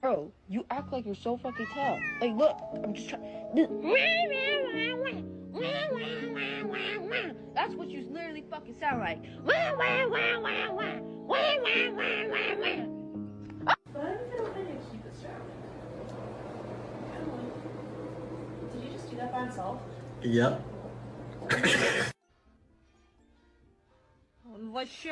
Bro, you act like you're so fucking tough. Like, look, I'm just trying. That's what you literally fucking sound like. But I don't think I keep it sound. Did you just do that by himself? Yep. Вообще,